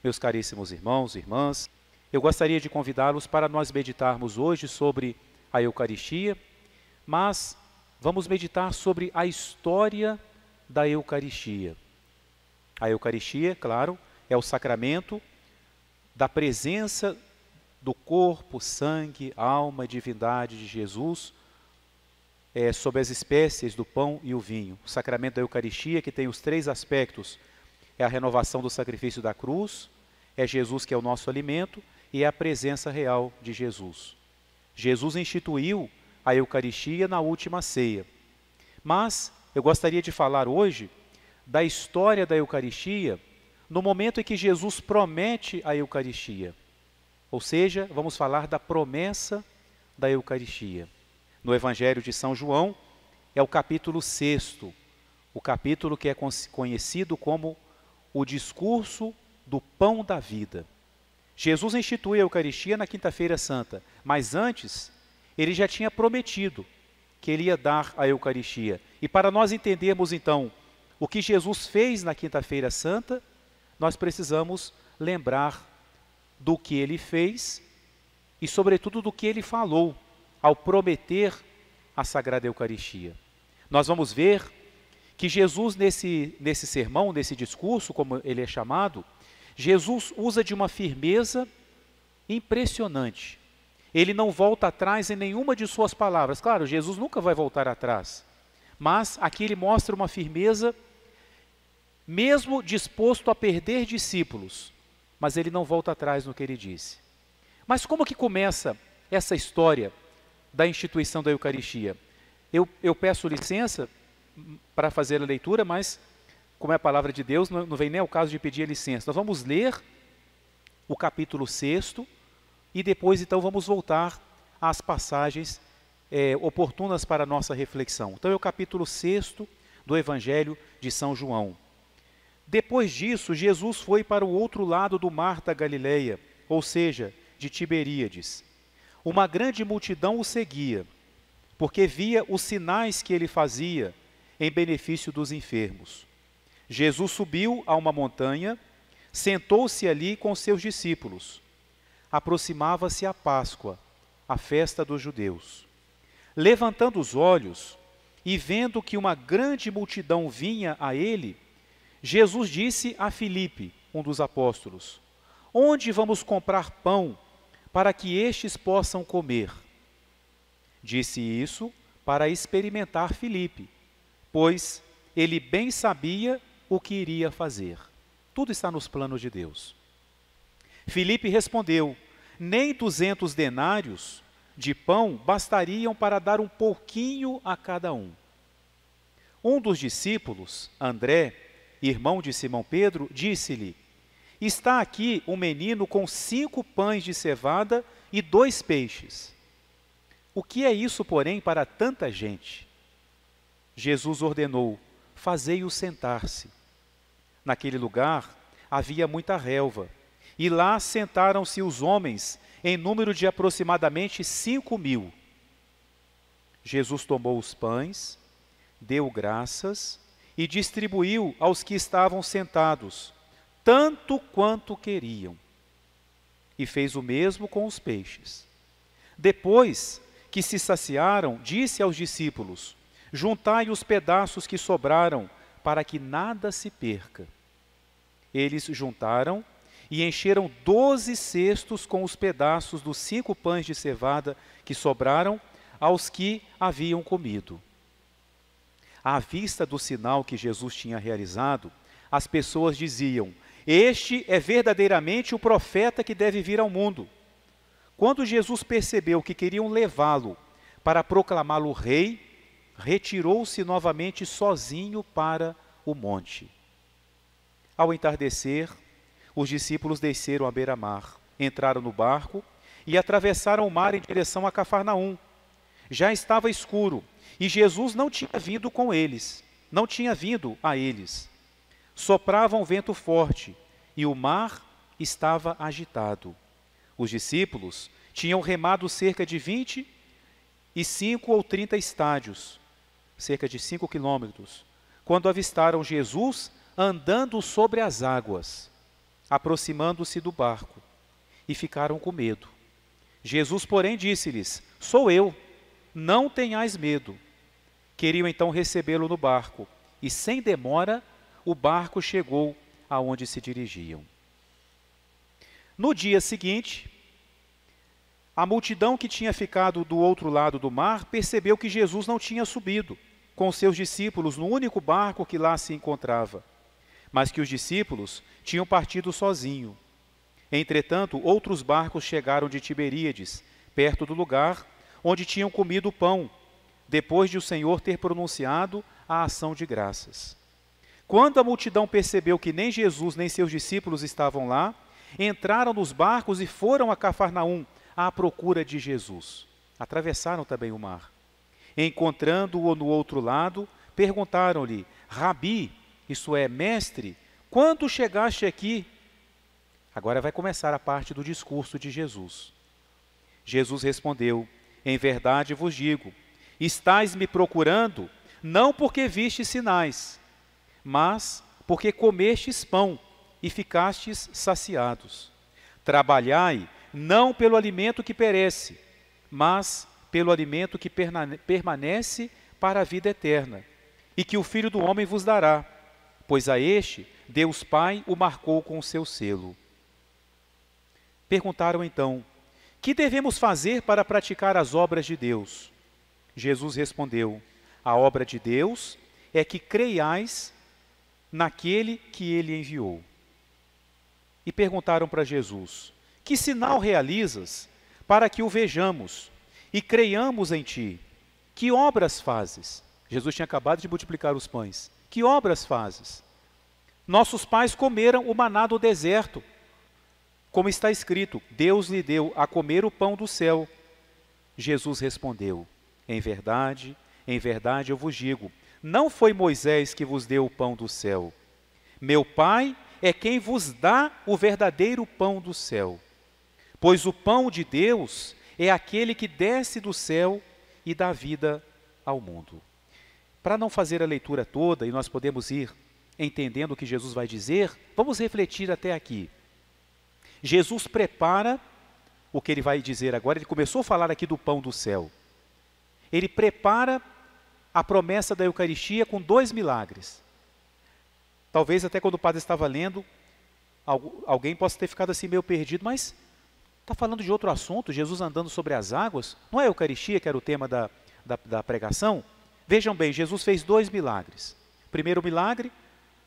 Meus caríssimos irmãos e irmãs, eu gostaria de convidá-los para nós meditarmos hoje sobre a Eucaristia, mas vamos meditar sobre a história da Eucaristia. A Eucaristia, claro, é o sacramento da presença do corpo, sangue, alma e divindade de Jesus sob as espécies do pão e o vinho. O sacramento da Eucaristia, que tem os três aspectos, é a renovação do sacrifício da cruz, é Jesus que é o nosso alimento e é a presença real de Jesus. Jesus instituiu a Eucaristia na última ceia. Mas eu gostaria de falar hoje da história da Eucaristia no momento em que Jesus promete a Eucaristia. Ou seja, vamos falar da promessa da Eucaristia. No Evangelho de São João, é o capítulo 6º, o capítulo que é conhecido como o discurso do pão da vida. Jesus institui a Eucaristia na Quinta-feira Santa, mas antes, ele já tinha prometido que ele ia dar a Eucaristia. E para nós entendermos então o que Jesus fez na Quinta-feira Santa, nós precisamos lembrar do que ele fez e sobretudo do que ele falou ao prometer a Sagrada Eucaristia. Nós vamos ver que Jesus nesse sermão, nesse discurso, como ele é chamado, Jesus usa de uma firmeza impressionante. Ele não volta atrás em nenhuma de suas palavras. Claro, Jesus nunca vai voltar atrás. Mas aqui ele mostra uma firmeza, mesmo disposto a perder discípulos. Mas ele não volta atrás no que ele disse. Mas como que começa essa história da instituição da Eucaristia? Eu peço licença para fazer a leitura, mas como é a palavra de Deus, não vem nem ao caso de pedir a licença. Nós vamos ler o capítulo 6º e depois então vamos voltar às passagens oportunas para a nossa reflexão. Então é o capítulo 6º do Evangelho de São João. Depois disso, Jesus foi para o outro lado do mar da Galileia, ou seja, de Tiberíades. Uma grande multidão o seguia, porque via os sinais que ele fazia em benefício dos enfermos. Jesus subiu a uma montanha, sentou-se ali com seus discípulos. Aproximava-se a Páscoa, a festa dos judeus. Levantando os olhos e vendo que uma grande multidão vinha a ele, Jesus disse a Filipe, um dos apóstolos: onde vamos comprar pão para que estes possam comer? Disse isso para experimentar Filipe, pois ele bem sabia o que iria fazer. Tudo está nos planos de Deus. Filipe respondeu: nem 200 denários de pão bastariam para dar um pouquinho a cada um. Um dos discípulos, André, irmão de Simão Pedro, disse-lhe: está aqui um menino com 5 pães de cevada e 2 peixes. O que é isso, porém, para tanta gente? Jesus ordenou: fazei-o sentar-se. Naquele lugar havia muita relva, e lá sentaram-se os homens, em número de aproximadamente 5.000. Jesus tomou os pães, deu graças e distribuiu aos que estavam sentados, tanto quanto queriam. E fez o mesmo com os peixes. Depois que se saciaram, disse aos discípulos: juntai os pedaços que sobraram, para que nada se perca. Eles juntaram e encheram 12 cestos com os pedaços dos 5 pães de cevada que sobraram aos que haviam comido. À vista do sinal que Jesus tinha realizado, as pessoas diziam: este é verdadeiramente o profeta que deve vir ao mundo. Quando Jesus percebeu que queriam levá-lo para proclamá-lo rei, retirou-se novamente sozinho para o monte. Ao entardecer, os discípulos desceram à beira-mar, entraram no barco e atravessaram o mar em direção a Cafarnaum. Já estava escuro e Jesus não tinha vindo a eles. Soprava um vento forte e o mar estava agitado. Os discípulos tinham remado cerca de 25 ou 30 estádios, cerca de 5 quilômetros, quando avistaram Jesus andando sobre as águas. aproximando-se do barco, e ficaram com medo. Jesus, porém, disse-lhes: sou eu, não tenhais medo. Queriam então recebê-lo no barco, e sem demora o barco chegou aonde se dirigiam. No dia seguinte, a multidão que tinha ficado do outro lado do mar percebeu que Jesus não tinha subido com seus discípulos no único barco que lá se encontrava, mas que os discípulos tinham partido sozinho. Entretanto, outros barcos chegaram de Tiberíades, perto do lugar onde tinham comido o pão, depois de o Senhor ter pronunciado a ação de graças. Quando a multidão percebeu que nem Jesus nem seus discípulos estavam lá, entraram nos barcos e foram a Cafarnaum à procura de Jesus. Atravessaram também o mar. Encontrando-o no outro lado, perguntaram-lhe: Rabi, isto é, mestre, quando chegaste aqui? Agora vai começar a parte do discurso de Jesus. Jesus respondeu: em verdade vos digo, estais me procurando, não porque vistes sinais, mas porque comestes pão e ficastes saciados. Trabalhai não pelo alimento que perece, mas pelo alimento que permanece para a vida eterna, e que o Filho do Homem vos dará, pois a este Deus Pai o marcou com o seu selo. Perguntaram então: que devemos fazer para praticar as obras de Deus? Jesus respondeu: a obra de Deus é que creiais naquele que ele enviou. E perguntaram para Jesus: que sinal realizas para que o vejamos e creiamos em ti? Que obras fazes? Jesus tinha acabado de multiplicar os pães. Que obras fazes? Nossos pais comeram o maná do deserto, como está escrito: Deus lhe deu a comer o pão do céu. Jesus respondeu: em verdade eu vos digo, não foi Moisés que vos deu o pão do céu. Meu Pai é quem vos dá o verdadeiro pão do céu. Pois o pão de Deus é aquele que desce do céu e dá vida ao mundo. Para não fazer a leitura toda e nós podemos ir entendendo o que Jesus vai dizer, vamos refletir até aqui. Jesus prepara o que ele vai dizer agora. Ele começou a falar aqui do pão do céu. Ele prepara a promessa da Eucaristia com 2 milagres. Talvez até quando o padre estava lendo, alguém possa ter ficado assim meio perdido, mas está falando de outro assunto, Jesus andando sobre as águas? Não é a Eucaristia que era o tema da pregação? Vejam bem, Jesus fez 2 milagres. Primeiro milagre,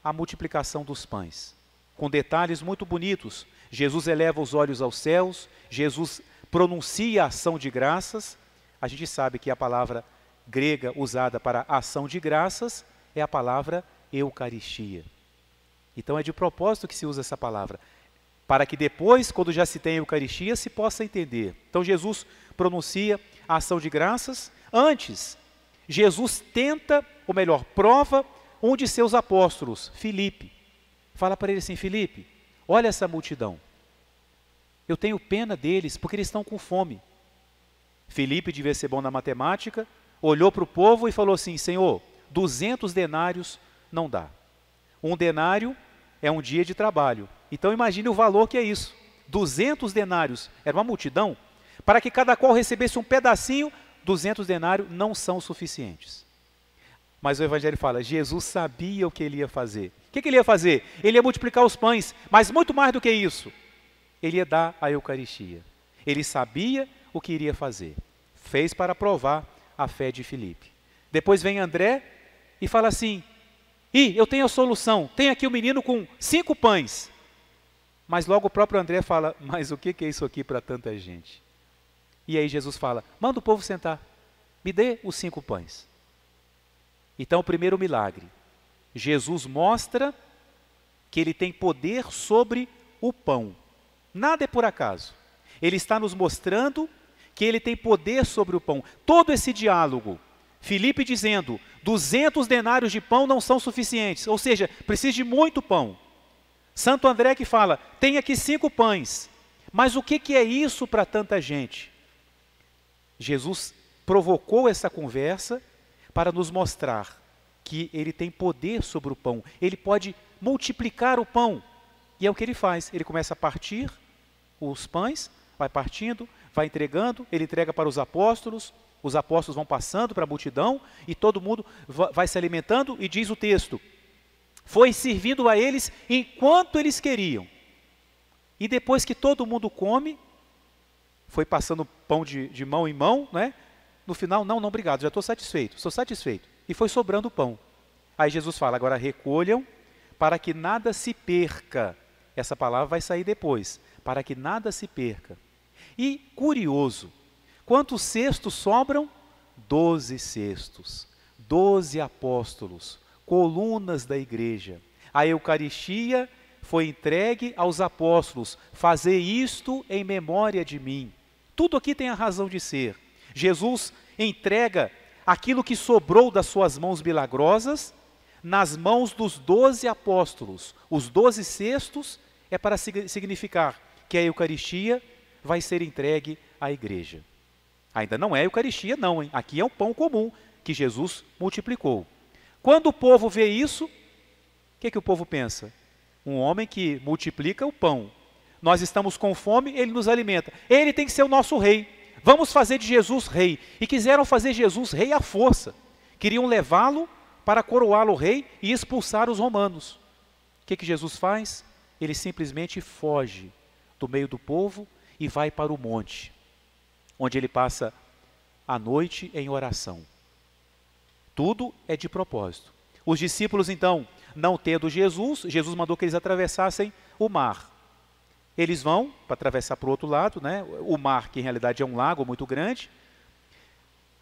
a multiplicação dos pães, com detalhes muito bonitos. Jesus eleva os olhos aos céus, Jesus pronuncia a ação de graças. A gente sabe que a palavra grega usada para ação de graças é a palavra Eucaristia. Então é de propósito que se usa essa palavra, para que depois, quando já se tem a Eucaristia, se possa entender. Então Jesus pronuncia a ação de graças. Antes, Jesus tenta, ou melhor, prova um de seus apóstolos, Filipe. Fala para ele assim: Filipe, olha essa multidão. Eu tenho pena deles porque eles estão com fome. Filipe devia ser bom na matemática, olhou para o povo e falou assim: Senhor, 200 denários não dá. 1 denário é um dia de trabalho. Então imagine o valor que é isso. 200 denários, era uma multidão, para que cada qual recebesse um pedacinho, 200 denários não são suficientes. Mas o Evangelho fala, Jesus sabia o que ele ia fazer. O que ele ia fazer? Ele ia multiplicar os pães, mas muito mais do que isso, ele ia dar a Eucaristia. Ele sabia o que iria fazer. Fez para provar a fé de Filipe. Depois vem André e fala assim: eu tenho a solução, tem aqui um menino com 5 pães. Mas logo o próprio André fala: mas o que é isso aqui para tanta gente? E aí Jesus fala: manda o povo sentar, me dê os 5 pães. Então o primeiro milagre, Jesus mostra que ele tem poder sobre o pão. Nada é por acaso. Ele está nos mostrando que ele tem poder sobre o pão. Todo esse diálogo, Filipe dizendo, 200 denários de pão não são suficientes, ou seja, precisa de muito pão. Santo André que fala, tem aqui 5 pães, mas o que é isso para tanta gente? Jesus provocou essa conversa para nos mostrar que ele tem poder sobre o pão, ele pode multiplicar o pão. E é o que ele faz, ele começa a partir os pães, vai partindo, vai entregando, ele entrega para os apóstolos vão passando para a multidão, e todo mundo vai se alimentando, e diz o texto, foi servindo a eles enquanto eles queriam. E depois que todo mundo come, foi passando pão de mão em mão, né? No final, não, obrigado, já estou satisfeito, sou satisfeito. E foi sobrando pão. Aí Jesus fala, agora recolham, para que nada se perca. Essa palavra vai sair depois, para que nada se perca. E, curioso, quantos cestos sobram? 12 cestos, 12 apóstolos, colunas da igreja. A Eucaristia foi entregue aos apóstolos, fazer isto em memória de mim. Tudo aqui tem a razão de ser. Jesus entrega aquilo que sobrou das suas mãos milagrosas nas mãos dos 12 apóstolos. Os 12 cestos é para significar que a Eucaristia vai ser entregue à igreja. Ainda não é a Eucaristia não, hein? Aqui é um pão comum que Jesus multiplicou. Quando o povo vê isso, o que o povo pensa? Um homem que multiplica o pão. Nós estamos com fome, ele nos alimenta. Ele tem que ser o nosso rei. Vamos fazer de Jesus rei. E quiseram fazer Jesus rei à força. Queriam levá-lo para coroá-lo rei e expulsar os romanos. O que Jesus faz? Ele simplesmente foge do meio do povo e vai para o monte, onde ele passa a noite em oração. Tudo é de propósito. Os discípulos, então, não tendo Jesus mandou que eles atravessassem o mar. Eles vão para atravessar para o outro lado, né? O mar, que em realidade é um lago muito grande.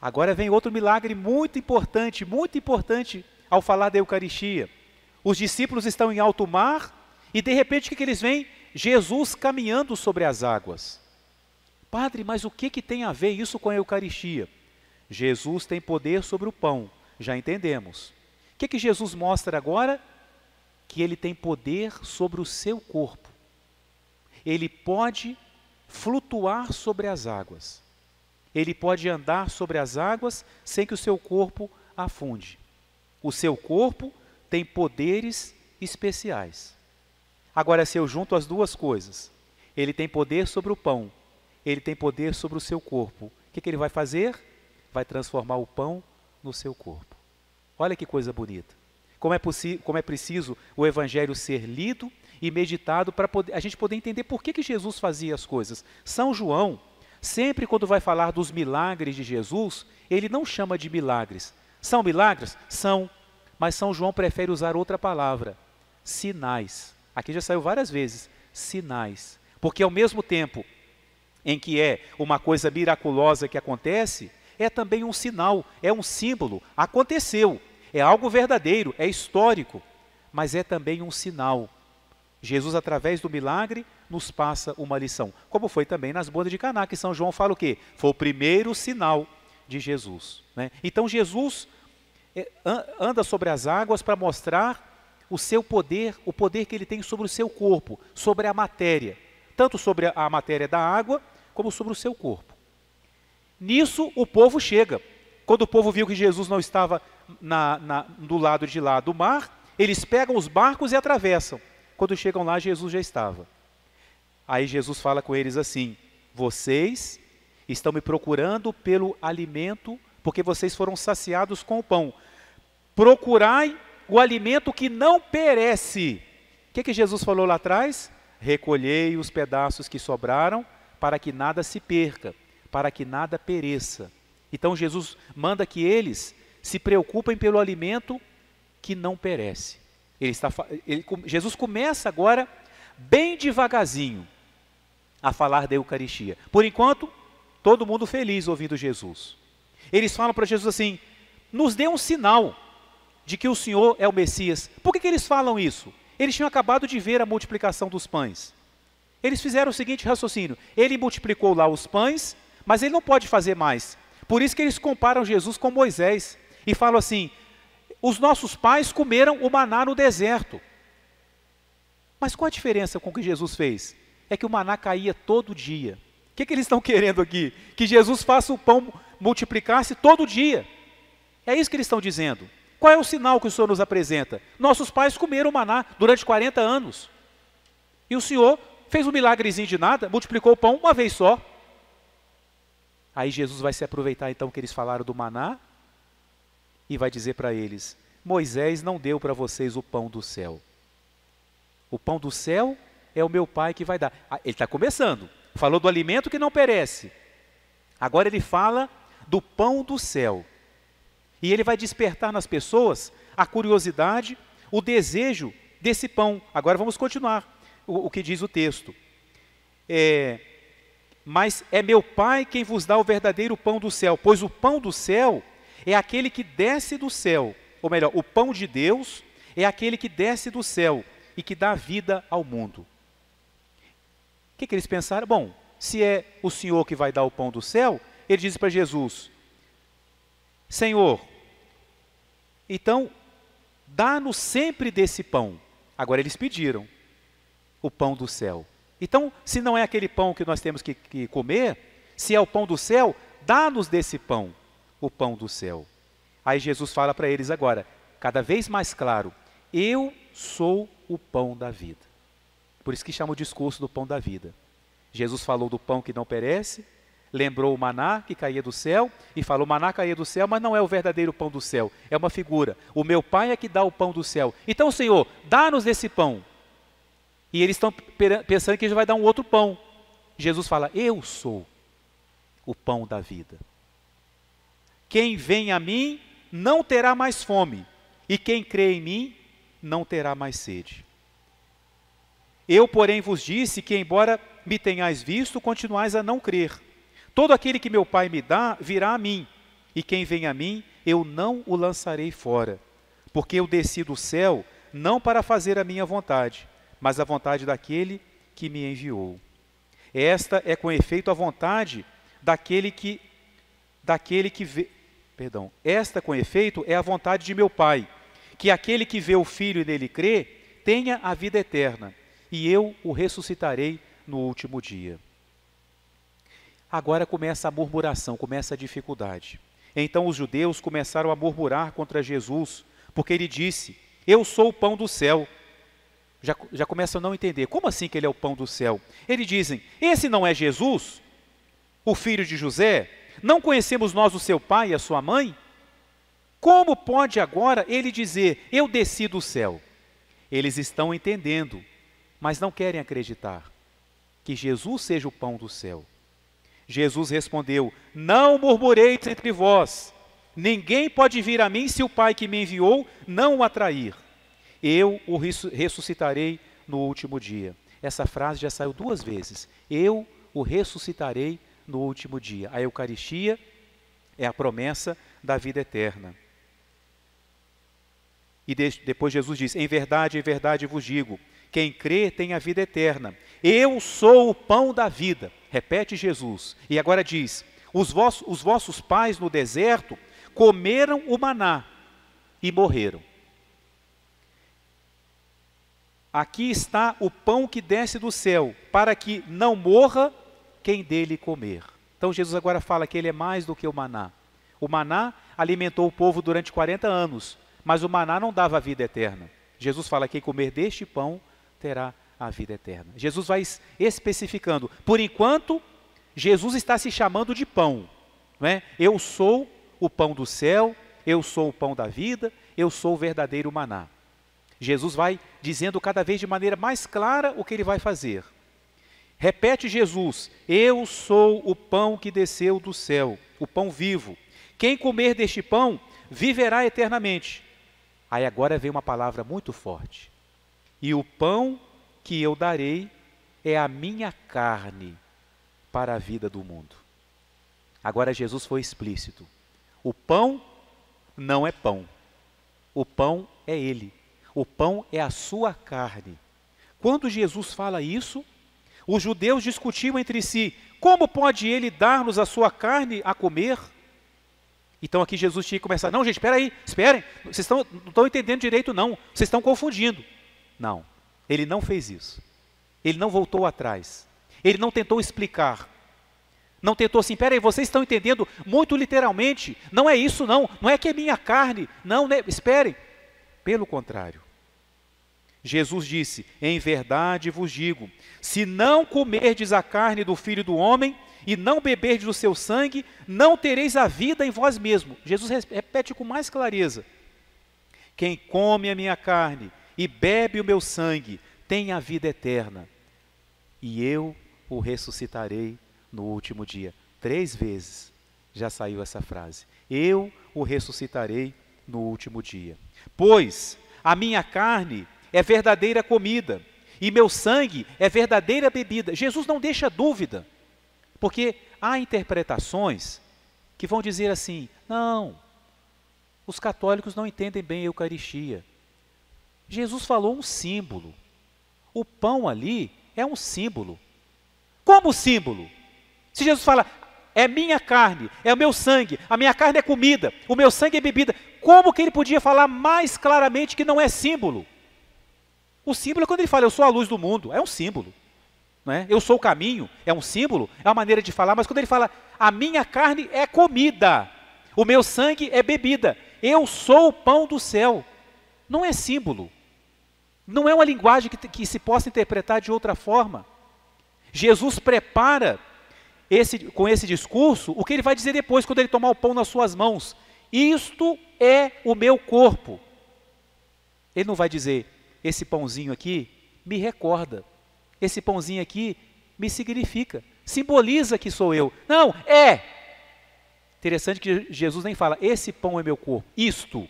Agora vem outro milagre muito importante ao falar da Eucaristia. Os discípulos estão em alto mar e de repente o que eles veem? Jesus caminhando sobre as águas. Padre, mas o que tem a ver isso com a Eucaristia? Jesus tem poder sobre o pão, já entendemos. O que Jesus mostra agora? Que ele tem poder sobre o seu corpo. Ele pode flutuar sobre as águas. Ele pode andar sobre as águas sem que o seu corpo afunde. O seu corpo tem poderes especiais. Agora, se eu junto as duas coisas, ele tem poder sobre o pão, ele tem poder sobre o seu corpo. O que ele vai fazer? Vai transformar o pão no seu corpo. Olha que coisa bonita. Como é preciso o Evangelho ser lido e meditado para a gente poder entender por que Jesus fazia as coisas. São João, sempre quando vai falar dos milagres de Jesus, ele não chama de milagres. São milagres? São. Mas São João prefere usar outra palavra, sinais. Aqui já saiu várias vezes, sinais. Porque ao mesmo tempo em que é uma coisa miraculosa que acontece, é também um sinal, é um símbolo, aconteceu, é algo verdadeiro, é histórico, mas é também um sinal. Jesus, através do milagre, nos passa uma lição, como foi também nas bodas de Caná, que São João fala o quê? Foi o primeiro sinal de Jesus, né? Então Jesus anda sobre as águas para mostrar o seu poder, o poder que ele tem sobre o seu corpo, sobre a matéria, tanto sobre a matéria da água, como sobre o seu corpo. Nisso o povo chega. Quando o povo viu que Jesus não estava do lado de lá do mar, eles pegam os barcos e atravessam. Quando chegam lá, Jesus já estava. Aí Jesus fala com eles assim: vocês estão me procurando pelo alimento, porque vocês foram saciados com o pão. Procurai o alimento que não perece. O que Jesus falou lá atrás? Recolhei os pedaços que sobraram, para que nada se perca, para que nada pereça. Então Jesus manda que eles se preocupem pelo alimento que não perece. Jesus começa agora, bem devagarzinho, a falar da Eucaristia. Por enquanto, todo mundo feliz ouvindo Jesus. Eles falam para Jesus assim: nos dê um sinal de que o Senhor é o Messias. Por que eles falam isso? Eles tinham acabado de ver a multiplicação dos pães. Eles fizeram o seguinte raciocínio: ele multiplicou lá os pães, mas ele não pode fazer mais. Por isso que eles comparam Jesus com Moisés e falam assim: os nossos pais comeram o maná no deserto. Mas qual a diferença com o que Jesus fez? É que o maná caía todo dia. O que eles estão querendo aqui? Que Jesus faça o pão multiplicar-se todo dia. É isso que eles estão dizendo. Qual é o sinal que o Senhor nos apresenta? Nossos pais comeram o maná durante 40 anos. E o Senhor fez um milagrezinho de nada, multiplicou o pão uma vez só. Aí Jesus vai se aproveitar então que eles falaram do maná e vai dizer para eles: Moisés não deu para vocês o pão do céu. O pão do céu é o meu Pai que vai dar. Ele está começando, falou do alimento que não perece. Agora ele fala do pão do céu. E ele vai despertar nas pessoas a curiosidade, o desejo desse pão. Agora vamos continuar o que diz o texto. Mas é meu Pai quem vos dá o verdadeiro pão do céu, pois o pão do céu é aquele que desce do céu. Ou melhor, o pão de Deus é aquele que desce do céu e que dá vida ao mundo. O que eles pensaram? Bom, se é o Senhor que vai dar o pão do céu, ele diz para Jesus: Senhor, então dá-nos sempre desse pão. Agora eles pediram o pão do céu. Então, se não é aquele pão que nós temos que comer, se é o pão do céu, dá-nos desse pão, o pão do céu. Aí Jesus fala para eles agora, cada vez mais claro: eu sou o pão da vida. Por isso que chama o discurso do pão da vida. Jesus falou do pão que não perece, lembrou o maná que caía do céu e falou: o maná caía do céu, mas não é o verdadeiro pão do céu, é uma figura. O meu Pai é que dá o pão do céu. Então, Senhor, dá-nos desse pão. E eles estão pensando que ele vai dar um outro pão. Jesus fala: eu sou o pão da vida. Quem vem a mim não terá mais fome, e quem crê em mim não terá mais sede. Eu, porém, vos disse que, embora me tenhais visto, continuais a não crer. Todo aquele que meu Pai me dá, virá a mim, e quem vem a mim, eu não o lançarei fora. Porque eu desci do céu, não para fazer a minha vontade, mas a vontade daquele que me enviou. Esta é com efeito a vontade esta com efeito é a vontade de meu Pai, que aquele que vê o Filho e nele crê, tenha a vida eterna, e eu o ressuscitarei no último dia. Agora começa a murmuração, começa a dificuldade. Então os judeus começaram a murmurar contra Jesus, porque ele disse: eu sou o pão do céu. Já começam a não entender. Como assim que ele é o pão do céu? Eles dizem: esse não é Jesus, o filho de José? Não conhecemos nós o seu pai e a sua mãe? Como pode agora ele dizer: eu desci do céu? Eles estão entendendo, mas não querem acreditar que Jesus seja o pão do céu. Jesus respondeu: não murmureis entre vós. Ninguém pode vir a mim se o Pai que me enviou não o atrair. Eu o ressuscitarei no último dia. Essa frase já saiu 2 vezes. Eu o ressuscitarei no último dia. A Eucaristia é a promessa da vida eterna. E depois Jesus diz: em verdade vos digo, quem crê tem a vida eterna. Eu sou o pão da vida. Repete Jesus. E agora diz: os vossos pais no deserto comeram o maná e morreram. Aqui está o pão que desce do céu, para que não morra quem dele comer. Então Jesus agora fala que ele é mais do que o maná. O maná alimentou o povo durante 40 anos, mas o maná não dava a vida eterna. Jesus fala que quem comer deste pão terá a vida eterna. Jesus vai especificando. Por enquanto, Jesus está se chamando de pão, não é? Eu sou o pão do céu, eu sou o pão da vida, eu sou o verdadeiro maná. Jesus vai dizendo cada vez de maneira mais clara o que ele vai fazer. Repete Jesus: eu sou o pão que desceu do céu, o pão vivo. Quem comer deste pão viverá eternamente. Aí agora vem uma palavra muito forte. E o pão que eu darei é a minha carne para a vida do mundo. Agora Jesus foi explícito. O pão não é pão. O pão é ele. O pão é a sua carne. Quando Jesus fala isso, os judeus discutiam entre si: como pode ele dar-nos a sua carne a comer? Então aqui Jesus tinha que começar: não, gente, espera aí, esperem, vocês não estão entendendo direito não, vocês estão confundindo. Não, ele não fez isso. Ele não voltou atrás. Ele não tentou explicar. Não tentou assim: espera aí, vocês estão entendendo muito literalmente, não é isso não, não é que é minha carne, não, né? Esperem. Pelo contrário, Jesus disse: em verdade vos digo, se não comerdes a carne do Filho do Homem e não beberdes do seu sangue, não tereis a vida em vós mesmos. Jesus repete com mais clareza: quem come a minha carne e bebe o meu sangue tem a vida eterna, e eu o ressuscitarei no último dia. 3 vezes já saiu essa frase: eu o ressuscitarei no último dia. Pois a minha carne é verdadeira comida e meu sangue é verdadeira bebida. Jesus não deixa dúvida, porque há interpretações que vão dizer assim: não, os católicos não entendem bem a Eucaristia. Jesus falou um símbolo. O pão ali é um símbolo. Como símbolo? Se Jesus fala, é minha carne, é o meu sangue, a minha carne é comida, o meu sangue é bebida, como que ele podia falar mais claramente que não é símbolo? O símbolo é quando ele fala, eu sou a luz do mundo, é um símbolo. Não é? Eu sou o caminho, é um símbolo, é uma maneira de falar, mas quando ele fala, a minha carne é comida, o meu sangue é bebida, eu sou o pão do céu, não é símbolo. Não é uma linguagem que se possa interpretar de outra forma. Jesus prepara com esse discurso o que ele vai dizer depois, quando ele tomar o pão nas suas mãos. Isto é o meu corpo. Ele não vai dizer, esse pãozinho aqui me recorda, esse pãozinho aqui me significa, simboliza que sou eu. Não, é. Interessante que Jesus nem fala, esse pão é meu corpo, isto.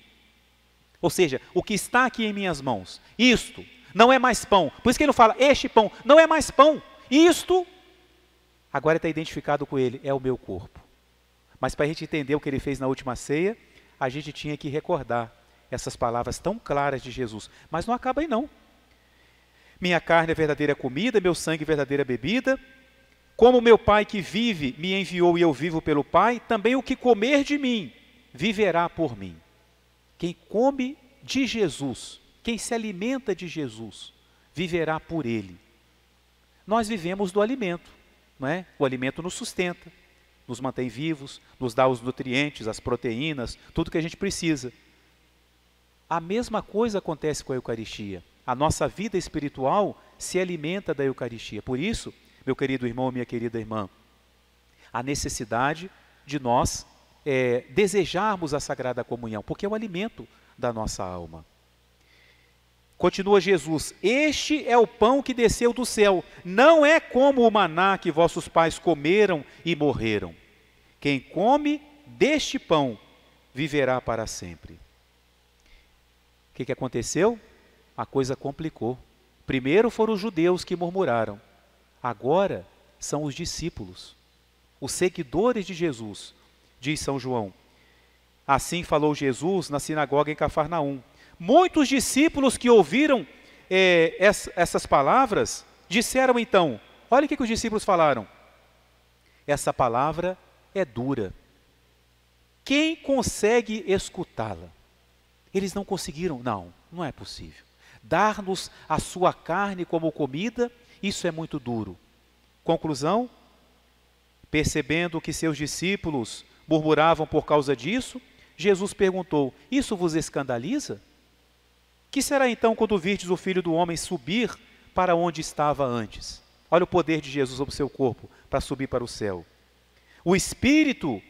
Ou seja, o que está aqui em minhas mãos, isto, não é mais pão. Por isso que ele não fala, este pão, não é mais pão. Isto, agora está identificado com ele, é o meu corpo. Mas para a gente entender o que ele fez na última ceia, a gente tinha que recordar essas palavras tão claras de Jesus. Mas não acaba aí não. Minha carne é verdadeira comida, meu sangue é verdadeira bebida. Como meu Pai que vive me enviou e eu vivo pelo Pai, também o que comer de mim viverá por mim. Quem come de Jesus, quem se alimenta de Jesus, viverá por ele. Nós vivemos do alimento, não é? O alimento nos sustenta, nos mantém vivos, nos dá os nutrientes, as proteínas, tudo que a gente precisa. A mesma coisa acontece com a Eucaristia. A nossa vida espiritual se alimenta da Eucaristia. Por isso, meu querido irmão, minha querida irmã, a necessidade de nós desejarmos a Sagrada Comunhão, porque é o alimento da nossa alma. Continua Jesus, este é o pão que desceu do céu, não é como o maná que vossos pais comeram e morreram. Quem come deste pão viverá para sempre. O que aconteceu? A coisa complicou. Primeiro foram os judeus que murmuraram, agora são os discípulos, os seguidores de Jesus. Diz São João, assim falou Jesus na sinagoga em Cafarnaum. Muitos discípulos que ouviram essas palavras, disseram então, olha o que os discípulos falaram, essa palavra é dura, quem consegue escutá-la? Eles não conseguiram, não é possível. Dar-nos a sua carne como comida, isso é muito duro. Conclusão, percebendo que seus discípulos murmuravam por causa disso, Jesus perguntou, isso vos escandaliza? Que será então quando virdes o Filho do Homem subir para onde estava antes? Olha o poder de Jesus sobre o seu corpo para subir para o céu. O Espírito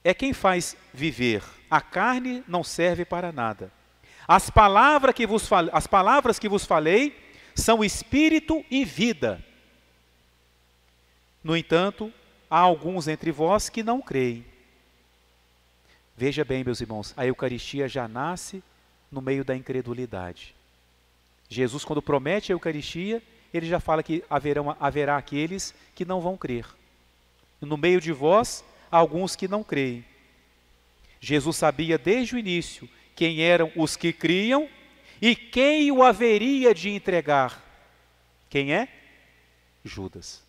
é quem faz viver, a carne não serve para nada. As palavras que vos falei são Espírito e vida. No entanto, há alguns entre vós que não creem. Veja bem, meus irmãos, a Eucaristia já nasce no meio da incredulidade. Jesus, quando promete a Eucaristia, ele já fala que haverá aqueles que não vão crer. No meio de vós, há alguns que não creem. Jesus sabia desde o início quem eram os que criam e quem o haveria de entregar. Quem é? Judas.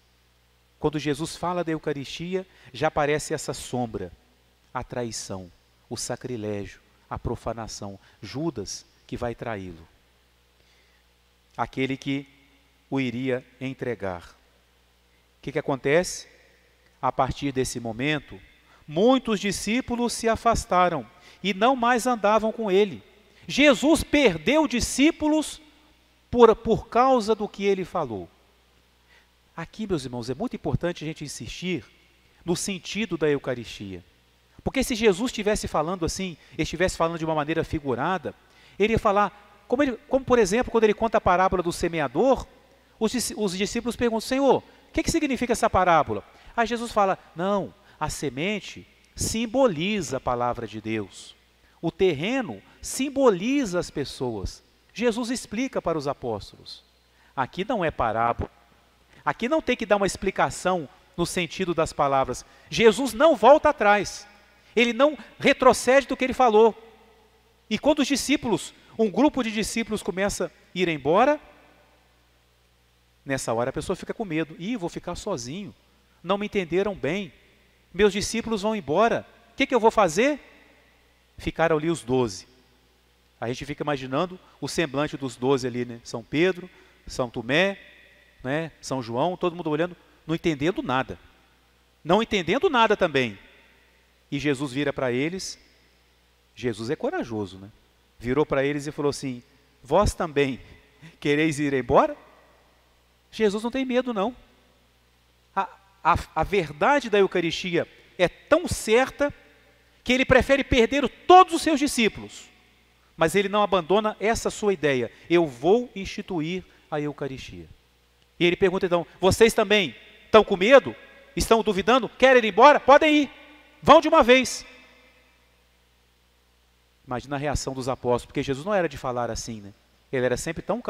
Quando Jesus fala da Eucaristia, já aparece essa sombra, a traição, o sacrilégio, a profanação. Judas que vai traí-lo. Aquele que o iria entregar. O que acontece? A partir desse momento, muitos discípulos se afastaram e não mais andavam com ele. Jesus perdeu discípulos por causa do que ele falou. Aqui, meus irmãos, é muito importante a gente insistir no sentido da Eucaristia. Porque se Jesus estivesse falando assim, estivesse falando de uma maneira figurada, ele ia falar, como por exemplo, quando ele conta a parábola do semeador, os discípulos perguntam, Senhor, o que significa essa parábola? Aí Jesus fala, não, a semente simboliza a palavra de Deus. O terreno simboliza as pessoas. Jesus explica para os apóstolos. Aqui não é parábola. Aqui não tem que dar uma explicação no sentido das palavras. Jesus não volta atrás. Ele não retrocede do que ele falou. E quando os discípulos, um grupo de discípulos começa a ir embora, nessa hora a pessoa fica com medo. Ih, vou ficar sozinho. Não me entenderam bem. Meus discípulos vão embora. O que eu vou fazer? Ficaram ali os 12. A gente fica imaginando o semblante dos 12 ali, né? São Pedro, São Tomé, né? São João, todo mundo olhando, não entendendo nada. Não entendendo nada também. E Jesus vira para eles, Jesus é corajoso, né? Virou para eles e falou assim, vós também quereis ir embora? Jesus não tem medo, não. A verdade da Eucaristia é tão certa que ele prefere perder todos os seus discípulos. Mas ele não abandona essa sua ideia. Eu vou instituir a Eucaristia. E ele pergunta então, vocês também estão com medo? Estão duvidando? Querem ir embora? Podem ir. Vão de uma vez. Imagina a reação dos apóstolos, porque Jesus não era de falar assim, né? Ele era sempre tão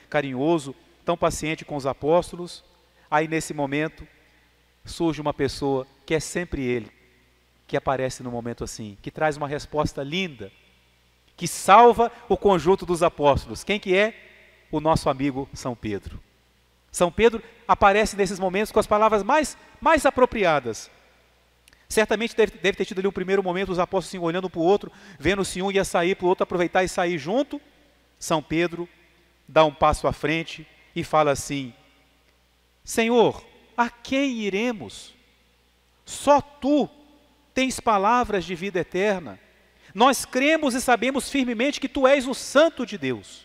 carinhoso, tão paciente com os apóstolos. Aí nesse momento, surge uma pessoa que é sempre ele, que aparece no momento assim, que traz uma resposta linda, que salva o conjunto dos apóstolos. Quem que é? O nosso amigo São Pedro. São Pedro aparece nesses momentos com as palavras mais apropriadas. Certamente deve ter tido ali o primeiro momento, os apóstolos assim, olhando um para o outro, vendo se um ia sair para o outro, aproveitar e sair junto. São Pedro dá um passo à frente e fala assim, Senhor, a quem iremos? Só Tu tens palavras de vida eterna. Nós cremos e sabemos firmemente que Tu és o Santo de Deus.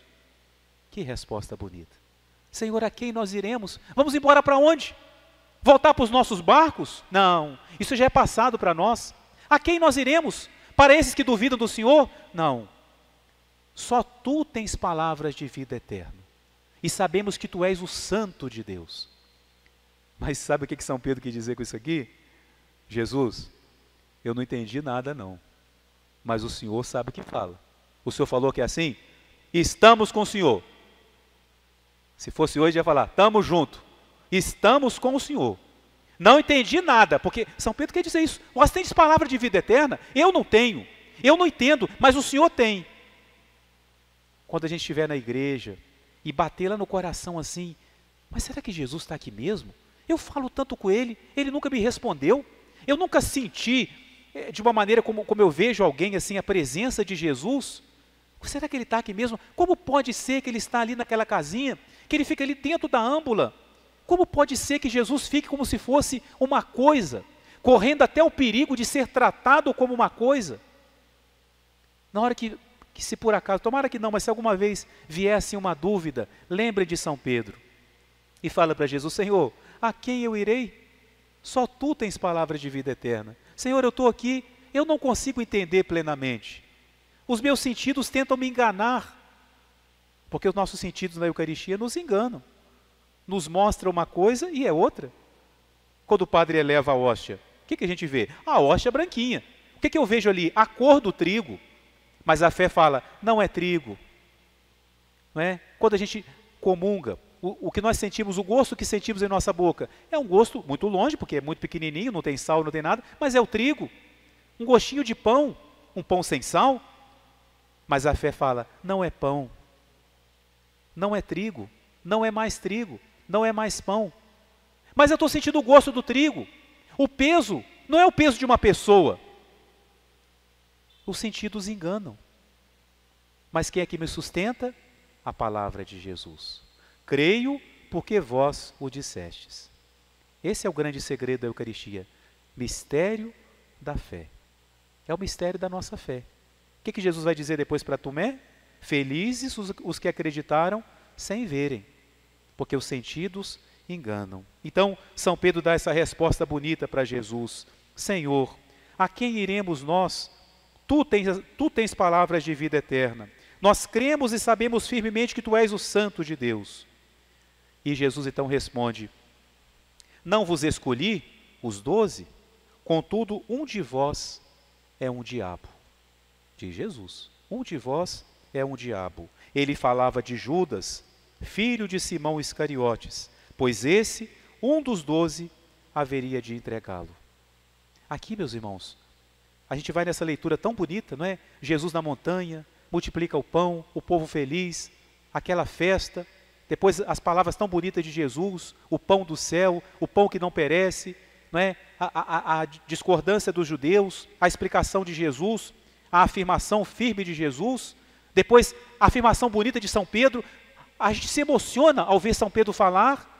Que resposta bonita. Senhor, a quem nós iremos? Vamos embora para onde? Voltar para os nossos barcos? Não, isso já é passado para nós. A quem nós iremos? Para esses que duvidam do Senhor? Não. Só Tu tens palavras de vida eterna. E sabemos que Tu és o Santo de Deus. Mas sabe o que São Pedro quis dizer com isso aqui? Jesus, eu não entendi nada não. Mas o Senhor sabe o que fala. O Senhor falou que é assim? Estamos com o Senhor. Se fosse hoje, ia falar, estamos juntos. Estamos com o Senhor. Não entendi nada, porque São Pedro quer dizer isso. Vós tendes palavra de vida eterna? Eu não tenho. Eu não entendo, mas o Senhor tem. Quando a gente estiver na igreja e bater lá no coração assim, mas será que Jesus está aqui mesmo? Eu falo tanto com Ele, Ele nunca me respondeu. Eu nunca senti, de uma maneira como eu vejo alguém assim, a presença de Jesus. Será que Ele está aqui mesmo? Como pode ser que Ele está ali naquela casinha, que Ele fica ali dentro da âmbula? Como pode ser que Jesus fique como se fosse uma coisa, correndo até o perigo de ser tratado como uma coisa? Na hora que se por acaso, tomara que não, mas se alguma vez viesse uma dúvida, lembre de São Pedro e fala para Jesus, Senhor, a quem eu irei? Só Tu tens palavra de vida eterna. Senhor, eu estou aqui, eu não consigo entender plenamente. Os meus sentidos tentam me enganar, porque os nossos sentidos na Eucaristia nos enganam. Nos mostra uma coisa e é outra. Quando o padre eleva a hóstia, o que a gente vê? A hóstia branquinha. O que eu vejo ali? A cor do trigo. Mas a fé fala, não é trigo. Não é? Quando a gente comunga, o que nós sentimos, o gosto que sentimos em nossa boca, é um gosto muito longe, porque é muito pequenininho, não tem sal, não tem nada, mas é o trigo. Um gostinho de pão, um pão sem sal. Mas a fé fala, não é pão, não é trigo, não é mais trigo, não é mais pão. Mas eu estou sentindo o gosto do trigo. O peso não é o peso de uma pessoa. Os sentidos enganam. Mas quem é que me sustenta? A palavra de Jesus. Creio porque vós o dissestes. Esse é o grande segredo da Eucaristia. Mistério da fé. É o mistério da nossa fé. O que Jesus vai dizer depois para Tomé? Felizes os que acreditaram sem verem, porque os sentidos enganam. Então, São Pedro dá essa resposta bonita para Jesus: Senhor, a quem iremos nós? Tu tens palavras de vida eterna. Nós cremos e sabemos firmemente que Tu és o Santo de Deus. E Jesus então responde: Não vos escolhi, os 12, contudo um de vós é um diabo. Diz Jesus, um de vós é um diabo. Ele falava de Judas, filho de Simão Iscariotes, pois esse, um dos 12, haveria de entregá-lo. Aqui, meus irmãos, a gente vai nessa leitura tão bonita, não é? Jesus na montanha, multiplica o pão, o povo feliz, aquela festa, depois as palavras tão bonitas de Jesus, o pão do céu, o pão que não perece, não é? A discordância dos judeus, a explicação de Jesus, a afirmação firme de Jesus, depois a afirmação bonita de São Pedro. A gente se emociona ao ver São Pedro falar,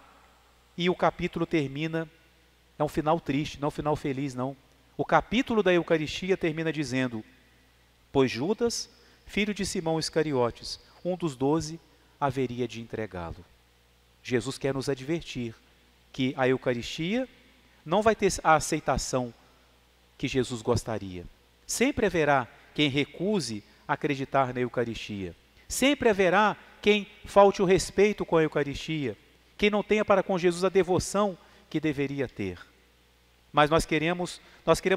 e o capítulo termina, é um final triste, não é um final feliz não. O capítulo da Eucaristia termina dizendo: pois Judas, filho de Simão Iscariotes, um dos 12, haveria de entregá-lo. Jesus quer nos advertir que a Eucaristia não vai ter a aceitação que Jesus gostaria. Sempre haverá quem recuse acreditar na Eucaristia. Sempre haverá quem falte o respeito com a Eucaristia, quem não tenha para com Jesus a devoção que deveria ter. Mas nós queremos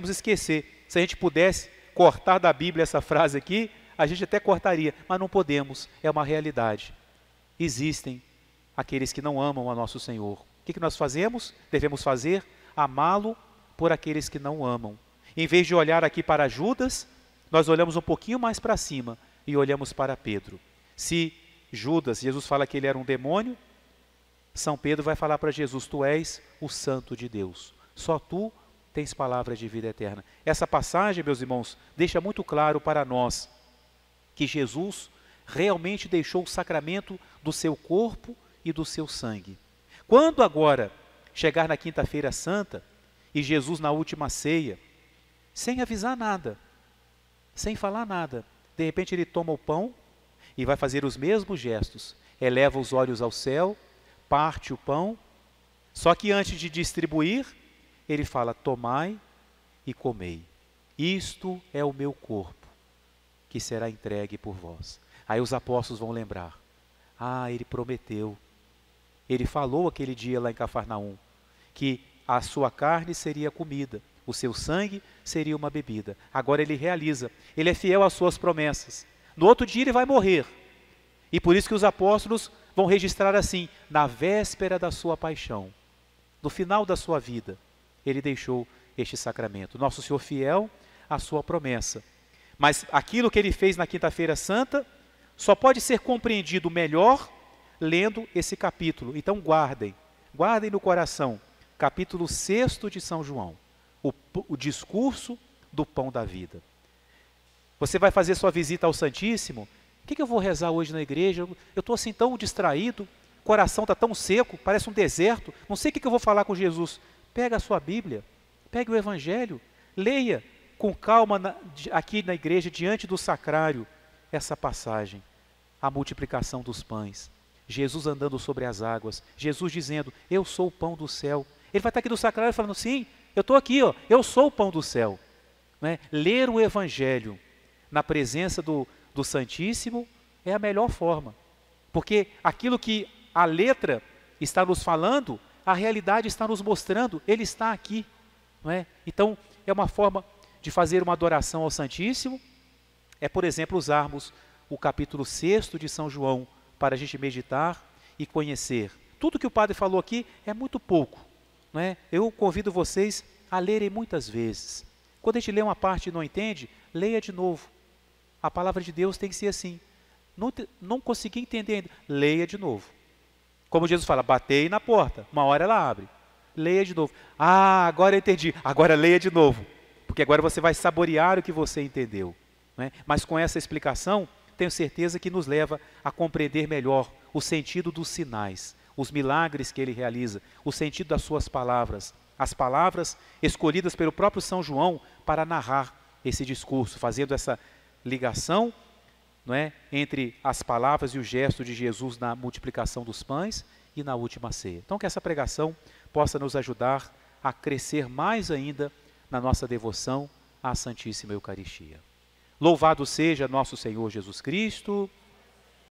esquecer. Se a gente pudesse cortar da Bíblia essa frase aqui, a gente até cortaria, mas não podemos, é uma realidade. Existem aqueles que não amam a nosso Senhor. O que nós fazemos? Devemos fazer? Amá-lo por aqueles que não amam. Em vez de olhar aqui para Judas, nós olhamos um pouquinho mais para cima e olhamos para Pedro. Se Judas, Jesus fala que ele era um demônio, São Pedro vai falar para Jesus: tu és o Santo de Deus. Só tu tens palavras de vida eterna. Essa passagem, meus irmãos, deixa muito claro para nós que Jesus realmente deixou o sacramento do seu corpo e do seu sangue. Quando agora chegar na Quinta-feira Santa e Jesus na última ceia, sem avisar nada, sem falar nada, de repente ele toma o pão e vai fazer os mesmos gestos, eleva os olhos ao céu, parte o pão, só que antes de distribuir, ele fala: tomai e comei, isto é o meu corpo, que será entregue por vós. Aí os apóstolos vão lembrar: ele prometeu, ele falou aquele dia lá em Cafarnaum, que a sua carne seria comida, o seu sangue seria uma bebida. Agora ele realiza, ele é fiel às suas promessas. No outro dia ele vai morrer, e por isso que os apóstolos vão registrar assim: na véspera da sua paixão, no final da sua vida, ele deixou este sacramento. Nosso Senhor fiel à sua promessa. Mas aquilo que ele fez na Quinta-feira Santa só pode ser compreendido melhor lendo esse capítulo. Então guardem no coração, capítulo 6 de São João, o discurso do pão da vida. Você vai fazer sua visita ao Santíssimo. O que eu vou rezar hoje na igreja? Eu estou assim tão distraído, o coração está tão seco, parece um deserto, não sei o que eu vou falar com Jesus. Pega a sua Bíblia, pegue o Evangelho, leia com calma aqui na igreja, diante do sacrário, essa passagem, a multiplicação dos pães, Jesus andando sobre as águas, Jesus dizendo: eu sou o pão do céu. Ele vai estar aqui do sacrário falando: sim, eu estou aqui, eu sou o pão do céu. Não é? Ler o Evangelho na presença do Santíssimo é a melhor forma, porque aquilo que a letra está nos falando, a realidade está nos mostrando, ele está aqui, não é? Então, é uma forma de fazer uma adoração ao Santíssimo, por exemplo, usarmos o capítulo 6 de São João para a gente meditar e conhecer. Tudo que o padre falou aqui é muito pouco, não é? Eu convido vocês a lerem muitas vezes. Quando a gente lê uma parte e não entende, leia de novo. A palavra de Deus tem que ser assim. Não consegui entender ainda, leia de novo. Como Jesus fala: batei na porta, uma hora ela abre. Leia de novo. Agora eu entendi. Agora leia de novo, porque agora você vai saborear o que você entendeu, não é? Mas com essa explicação, tenho certeza que nos leva a compreender melhor o sentido dos sinais, os milagres que ele realiza, o sentido das suas palavras, as palavras escolhidas pelo próprio São João para narrar esse discurso, fazendo essa ligação não é, entre as palavras e o gesto de Jesus na multiplicação dos pães e na última ceia. Então que essa pregação possa nos ajudar a crescer mais ainda na nossa devoção à Santíssima Eucaristia. Louvado seja nosso Senhor Jesus Cristo,